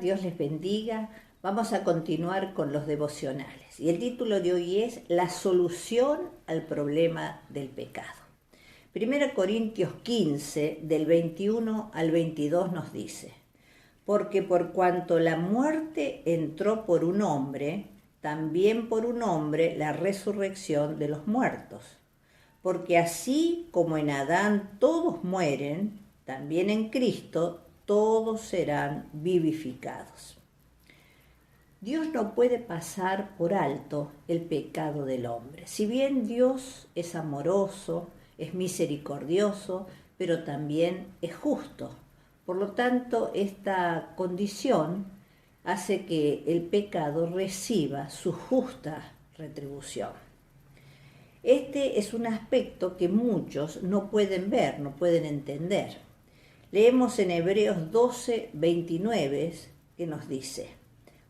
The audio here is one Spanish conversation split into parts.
Dios les bendiga. Vamos a continuar con los devocionales. Y el título de hoy es La solución al problema del pecado. 1 Corintios 15, del 21 al 22 nos dice: Porque por cuanto la muerte entró por un hombre, también por un hombre la resurrección de los muertos. Porque así como en Adán todos mueren, también en Cristo todos serán vivificados. Dios no puede pasar por alto el pecado del hombre. Si bien Dios es amoroso, es misericordioso, pero también es justo. Por lo tanto, esta condición hace que el pecado reciba su justa retribución. Este es un aspecto que muchos no pueden ver, no pueden entender. Leemos en Hebreos 12, 29, que nos dice: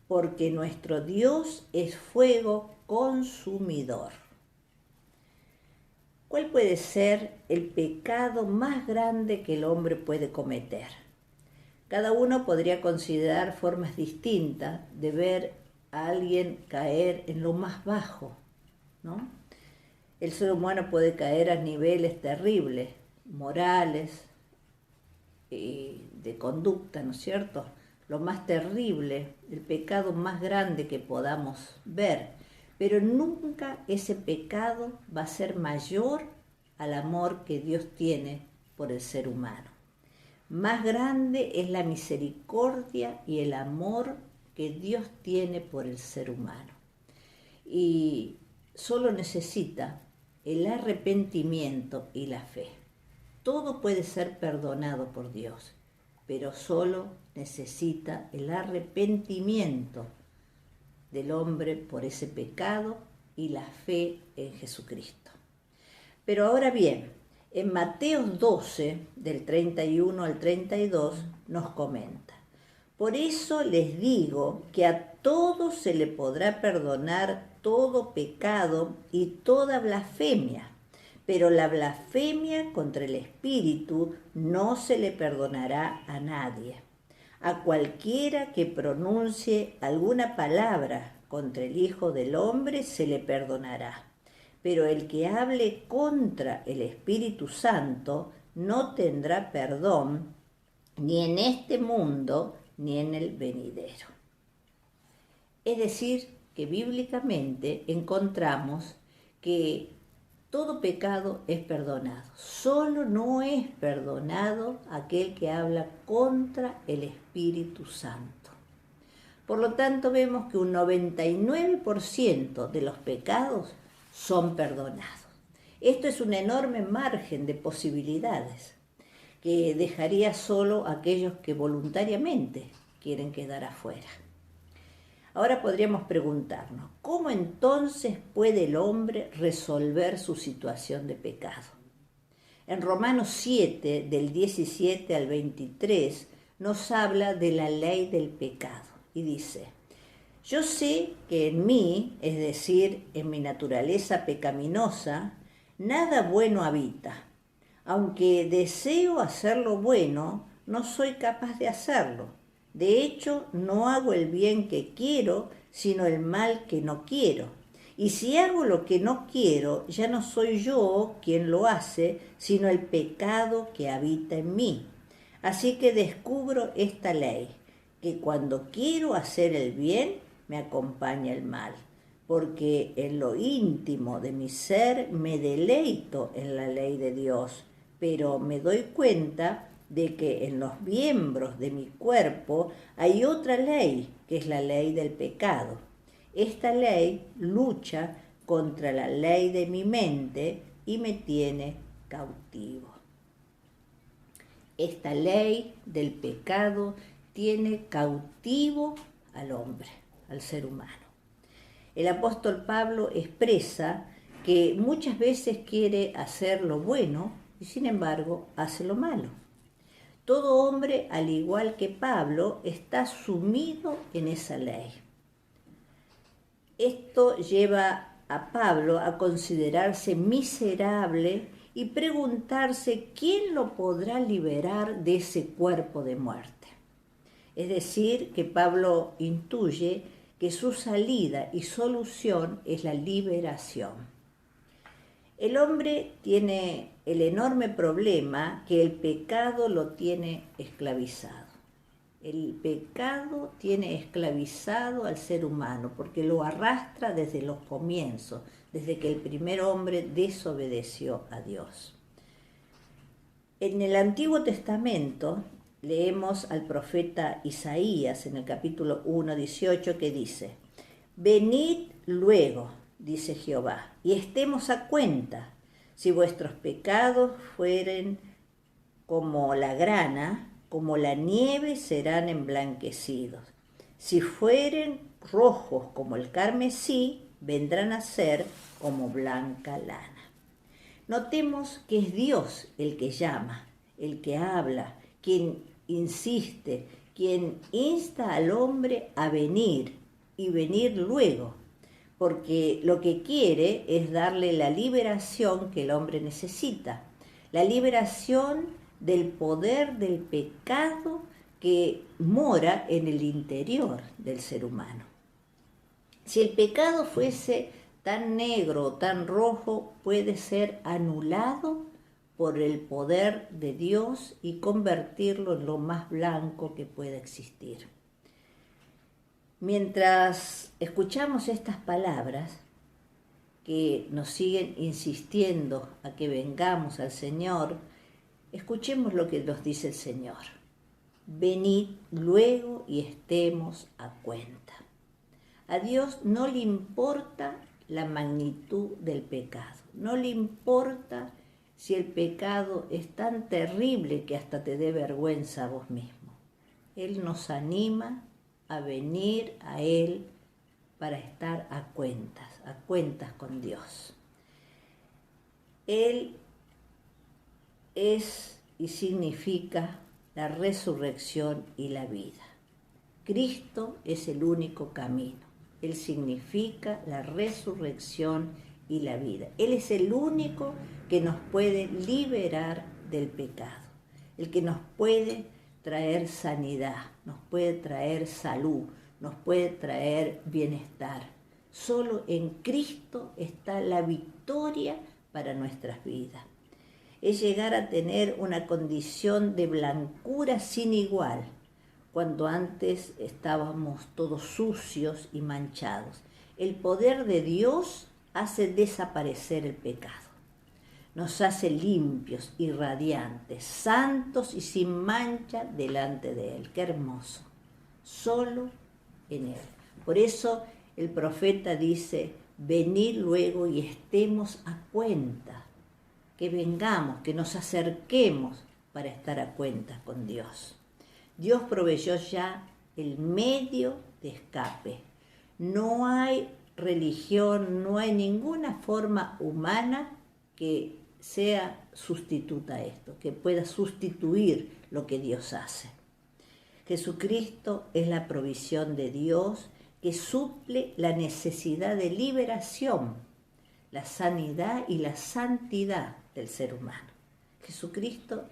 Porque nuestro Dios es fuego consumidor. ¿Cuál puede ser el pecado más grande que el hombre puede cometer? Cada uno podría considerar formas distintas de ver a alguien caer en lo más bajo, ¿no? El ser humano puede caer a niveles terribles, morales, de conducta, ¿no es cierto? Lo más terrible, el pecado más grande que podamos ver, pero nunca ese pecado va a ser mayor al amor que Dios tiene por el ser humano. Más grande es la misericordia y el amor que Dios tiene por el ser humano. Y solo necesita el arrepentimiento y la fe. Todo puede ser perdonado por Dios, pero solo necesita el arrepentimiento del hombre por ese pecado y la fe en Jesucristo. Pero ahora bien, en Mateo 12, del 31 al 32, nos comenta: Por eso les digo que a todos se le podrá perdonar todo pecado y toda blasfemia, pero la blasfemia contra el Espíritu no se le perdonará a nadie. A cualquiera que pronuncie alguna palabra contra el Hijo del Hombre se le perdonará, pero el que hable contra el Espíritu Santo no tendrá perdón ni en este mundo ni en el venidero. Es decir, que bíblicamente encontramos que todo pecado es perdonado. Solo no es perdonado aquel que habla contra el Espíritu Santo. Por lo tanto, vemos que un 99% de los pecados son perdonados. Esto es un enorme margen de posibilidades que dejaría solo a aquellos que voluntariamente quieren quedar afuera. Ahora podríamos preguntarnos: ¿cómo entonces puede el hombre resolver su situación de pecado? En Romanos 7, del 17 al 23, nos habla de la ley del pecado y dice: Yo sé que en mí, es decir, en mi naturaleza pecaminosa, nada bueno habita. Aunque deseo hacer lo bueno, no soy capaz de hacerlo. De hecho, no hago el bien que quiero, sino el mal que no quiero. Y si hago lo que no quiero, ya no soy yo quien lo hace, sino el pecado que habita en mí. Así que descubro esta ley, que cuando quiero hacer el bien, me acompaña el mal. Porque en lo íntimo de mi ser me deleito en la ley de Dios, pero me doy cuenta de que en los miembros de mi cuerpo hay otra ley, que es la ley del pecado. Esta ley lucha contra la ley de mi mente y me tiene cautivo. Esta ley del pecado tiene cautivo al hombre, al ser humano. El apóstol Pablo expresa que muchas veces quiere hacer lo bueno y sin embargo hace lo malo. Todo hombre, al igual que Pablo, está sumido en esa ley. Esto lleva a Pablo a considerarse miserable y preguntarse quién lo podrá liberar de ese cuerpo de muerte. Es decir, que Pablo intuye que su salida y solución es la liberación. El hombre tiene el enorme problema que el pecado lo tiene esclavizado. El pecado tiene esclavizado al ser humano porque lo arrastra desde los comienzos, desde que el primer hombre desobedeció a Dios. En el Antiguo Testamento leemos al profeta Isaías en el capítulo 1:18 que dice: «Venid luego, dice Jehová, y estemos a cuenta. Si vuestros pecados fueren como la grana, como la nieve serán emblanquecidos. Si fueren rojos como el carmesí, vendrán a ser como blanca lana». Notemos que es Dios el que llama, el que habla, quien insiste, quien insta al hombre a venir y venir luego, porque lo que quiere es darle la liberación que el hombre necesita, la liberación del poder del pecado que mora en el interior del ser humano. Si el pecado fuese tan negro o tan rojo, puede ser anulado por el poder de Dios y convertirlo en lo más blanco que pueda existir. Mientras escuchamos estas palabras que nos siguen insistiendo a que vengamos al Señor, escuchemos lo que nos dice el Señor. Venid luego y estemos a cuenta. A Dios no le importa la magnitud del pecado, no le importa si el pecado es tan terrible que hasta te dé vergüenza a vos mismo. Él nos anima a venir a Él para estar a cuentas con Dios. Él es y significa la resurrección y la vida. Cristo es el único camino. Él significa la resurrección y la vida. Él es el único que nos puede liberar del pecado, el que nos puede traer sanidad, nos puede traer salud, nos puede traer bienestar. Solo en Cristo está la victoria para nuestras vidas. Es llegar a tener una condición de blancura sin igual, cuando antes estábamos todos sucios y manchados. El poder de Dios hace desaparecer el pecado. Nos hace limpios y radiantes, santos y sin mancha delante de Él. ¡Qué hermoso! Solo en Él. Por eso el profeta dice: venid luego y estemos a cuenta. Que vengamos, que nos acerquemos para estar a cuenta con Dios. Dios proveyó ya el medio de escape. No hay religión, no hay ninguna forma humana que sea sustituta a esto, que pueda sustituir lo que Dios hace. Jesucristo es la provisión de Dios que suple la necesidad de liberación, la sanidad y la santidad del ser humano. Jesucristo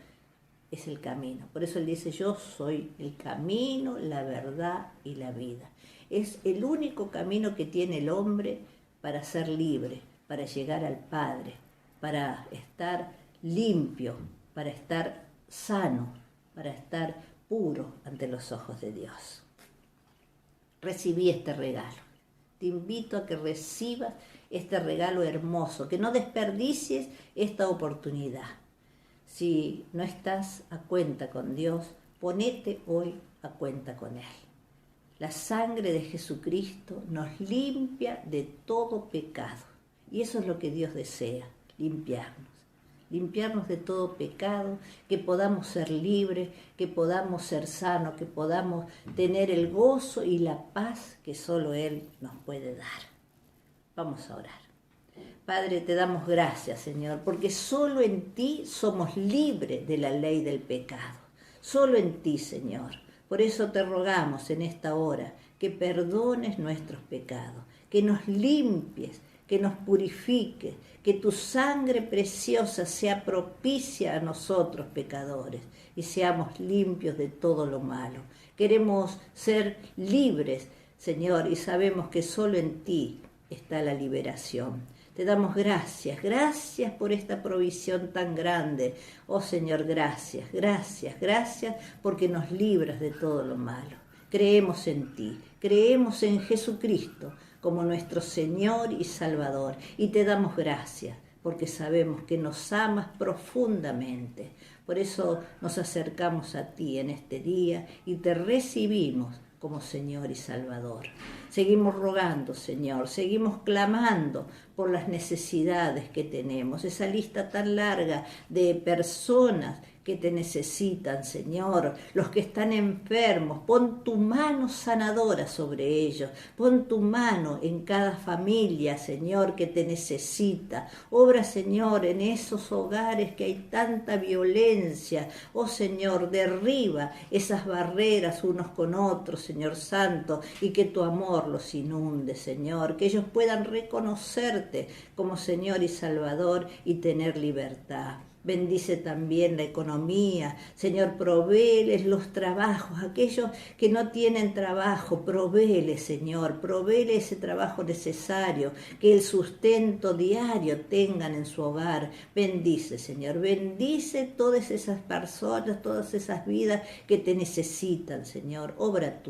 es el camino. Por eso Él dice: yo soy el camino, la verdad y la vida. Es el único camino que tiene el hombre para ser libre, para llegar al Padre, para estar limpio, para estar sano, para estar puro ante los ojos de Dios. Recibí este regalo. Te invito a que recibas este regalo hermoso, que no desperdicies esta oportunidad. Si no estás a cuenta con Dios, ponete hoy a cuenta con Él. La sangre de Jesucristo nos limpia de todo pecado. Y eso es lo que Dios desea, limpiarnos de todo pecado, que podamos ser libres, que podamos ser sanos, que podamos tener el gozo y la paz que solo Él nos puede dar. Vamos a orar. Padre, te damos gracias, Señor, porque solo en ti somos libres de la ley del pecado. Solo en ti, Señor. Por eso te rogamos en esta hora que perdones nuestros pecados, que nos limpies, que nos purifique, que tu sangre preciosa sea propicia a nosotros pecadores y seamos limpios de todo lo malo. Queremos ser libres, Señor, y sabemos que solo en ti está la liberación. Te damos gracias, gracias por esta provisión tan grande. Oh Señor, gracias, gracias, gracias porque nos libras de todo lo malo. Creemos en ti, creemos en Jesucristo como nuestro Señor y Salvador. Y te damos gracias porque sabemos que nos amas profundamente. Por eso nos acercamos a ti en este día y te recibimos como Señor y Salvador. Seguimos rogando, Señor, seguimos clamando por las necesidades que tenemos, esa lista tan larga de personas que te necesitan, Señor, los que están enfermos, pon tu mano sanadora sobre ellos, pon tu mano en cada familia, Señor, que te necesita. Obra, Señor, en esos hogares que hay tanta violencia. Oh, Señor, derriba esas barreras unos con otros, Señor Santo, y que tu amor los inunde, Señor, que ellos puedan reconocerte como Señor y Salvador y tener libertad. Bendice también la economía, Señor, provéeles los trabajos, aquellos que no tienen trabajo, provéeles, Señor, provéeles ese trabajo necesario, que el sustento diario tengan en su hogar. Bendice, Señor, bendice todas esas personas, todas esas vidas que te necesitan, Señor. Obra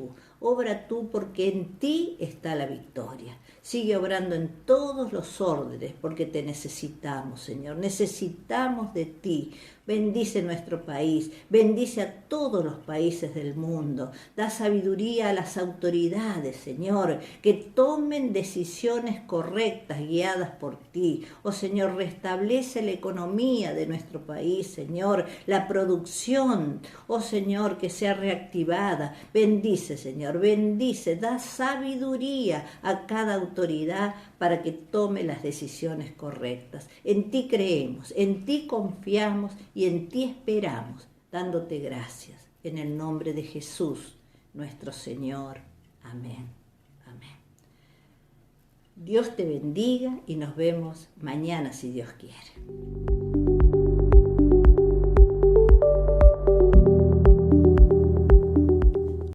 tú porque en ti está la victoria. Sigue obrando en todos los órdenes porque te necesitamos, Señor. Necesitamos de ti. Bendice nuestro país, bendice a todos los países del mundo. Da sabiduría a las autoridades, Señor, que tomen decisiones correctas guiadas por ti. Oh, Señor, restablece la economía de nuestro país, Señor, la producción, oh, Señor, que sea reactivada. Bendice, Señor, bendice, da sabiduría a cada autoridad para que tome las decisiones correctas. En ti creemos, en ti confiamos y en ti esperamos, dándote gracias. En el nombre de Jesús, nuestro Señor. Amén. Amén. Dios te bendiga y nos vemos mañana si Dios quiere.